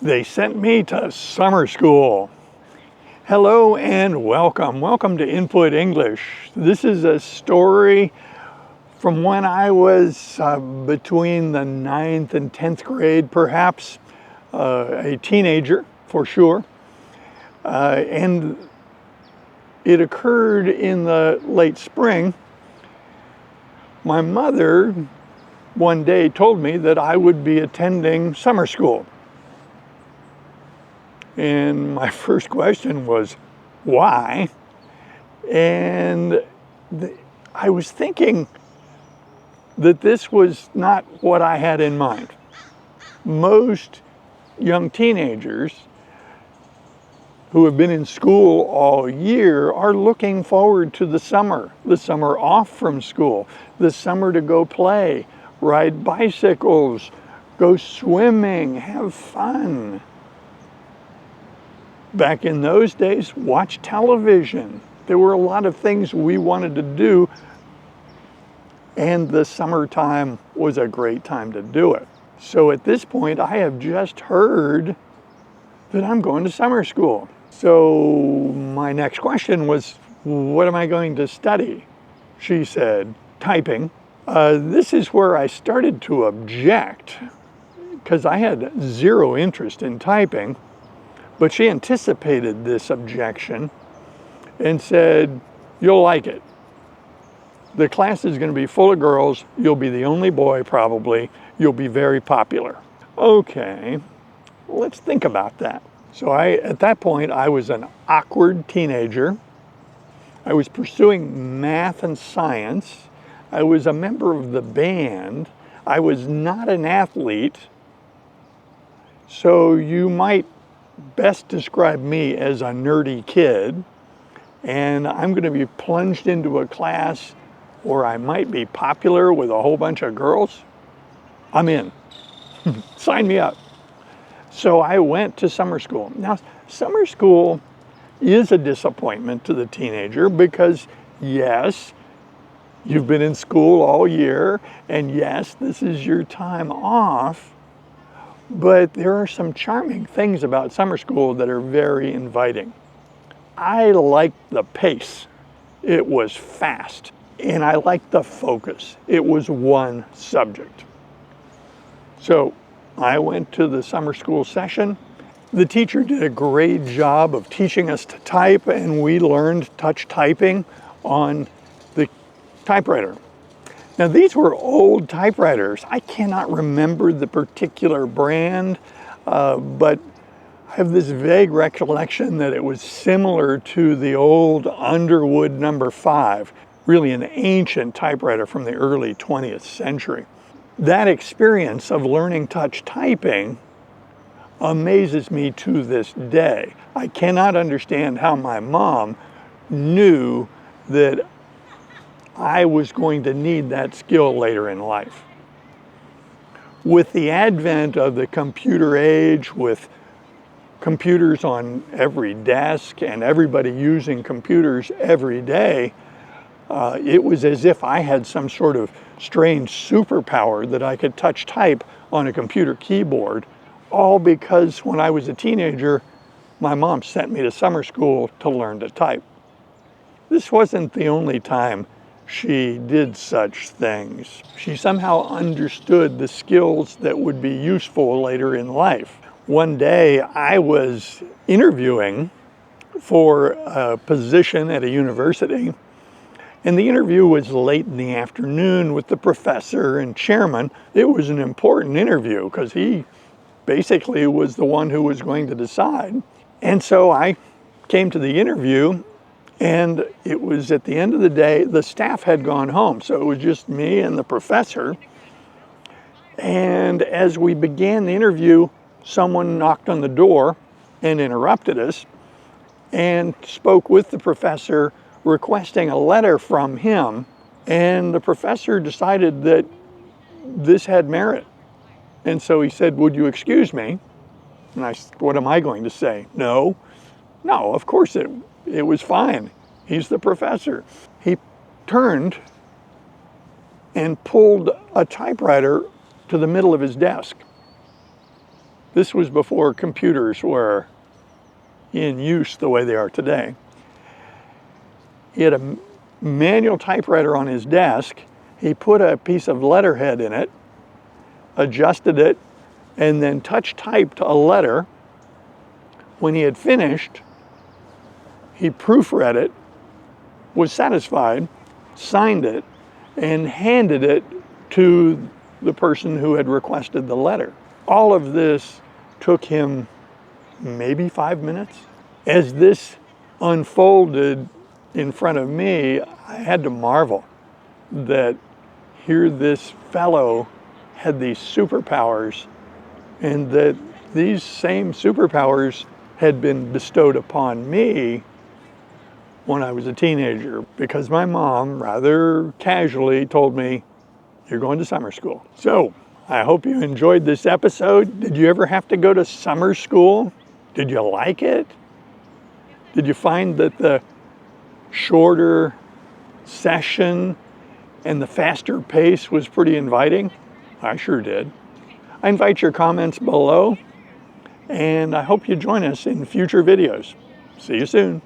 They sent me to summer school. Hello and welcome. Welcome to Input English. This is a story from when I was between the 9th and 10th grade, perhaps, a teenager for sure. And it occurred in the late spring. My mother one day told me that I would be attending summer school. And my first question was, why? And I was thinking that this was not what I had in mind. Most young teenagers who have been in school all year are looking forward to the summer off from school, the summer to go play, ride bicycles, go swimming, have fun. Back in those days, watch television. There were a lot of things we wanted to do, and the summertime was a great time to do it. So at this point, I have just heard that I'm going to summer school. So my next question was, what am I going to study? She said, typing. This is where I started to object, because I had zero interest in typing. But she anticipated this objection and said, you'll like it. The class is going to be full of girls. You'll be the only boy, probably. You'll be very popular. Okay, let's think about that. So at that point, I was an awkward teenager. I was pursuing math and science. I was a member of the band. I was not an athlete. So you might best describe me as a nerdy kid, and I'm going to be plunged into a class where I might be popular with a whole bunch of girls. I'm in. Sign me up. So I went to summer school. Now, summer school is a disappointment to the teenager because, yes, you've been in school all year, and yes, this is your time off. But there are some charming things about summer school that are very inviting. I liked the pace. It was fast. And I liked the focus. It was one subject. So I went to the summer school session. The teacher did a great job of teaching us to type, and we learned touch typing on the typewriter. Now, these were old typewriters. I cannot remember the particular brand, but I have this vague recollection that it was similar to the old Underwood No. 5, really an ancient typewriter from the early 20th century. That experience of learning touch typing amazes me to this day. I cannot understand how my mom knew that I was going to need that skill later in life. With the advent of the computer age, with computers on every desk and everybody using computers every day, it was as if I had some sort of strange superpower that I could touch type on a computer keyboard, all because when I was a teenager, my mom sent me to summer school to learn to type. This wasn't the only time she did such things. She somehow understood the skills that would be useful later in life. One day I was interviewing for a position at a university, and the interview was late in the afternoon with the professor and chairman. It was an important interview because he basically was the one who was going to decide. And so I came to the interview, and it was at the end of the day, the staff had gone home, so it was just me and the professor. And as we began the interview, someone knocked on the door and interrupted us and spoke with the professor, requesting a letter from him. And the professor decided that this had merit. And so he said, "Would you excuse me?" And I said, "What am I going to say? No, of course it was fine. He's the professor." He turned and pulled a typewriter to the middle of his desk. This was before computers were in use the way they are today. He had a manual typewriter on his desk. He put a piece of letterhead in it, adjusted it, and then touch typed a letter. When he had finished, he proofread it, was satisfied, signed it, and handed it to the person who had requested the letter. All of this took him maybe 5 minutes. As this unfolded in front of me, I had to marvel that here this fellow had these superpowers, and that these same superpowers had been bestowed upon me when I was a teenager, because my mom rather casually told me, "You're going to summer school." So I hope you enjoyed this episode. Did you ever have to go to summer school? Did you like it? Did you find that the shorter session and the faster pace was pretty inviting? I sure did. I invite your comments below, and I hope you join us in future videos. See you soon.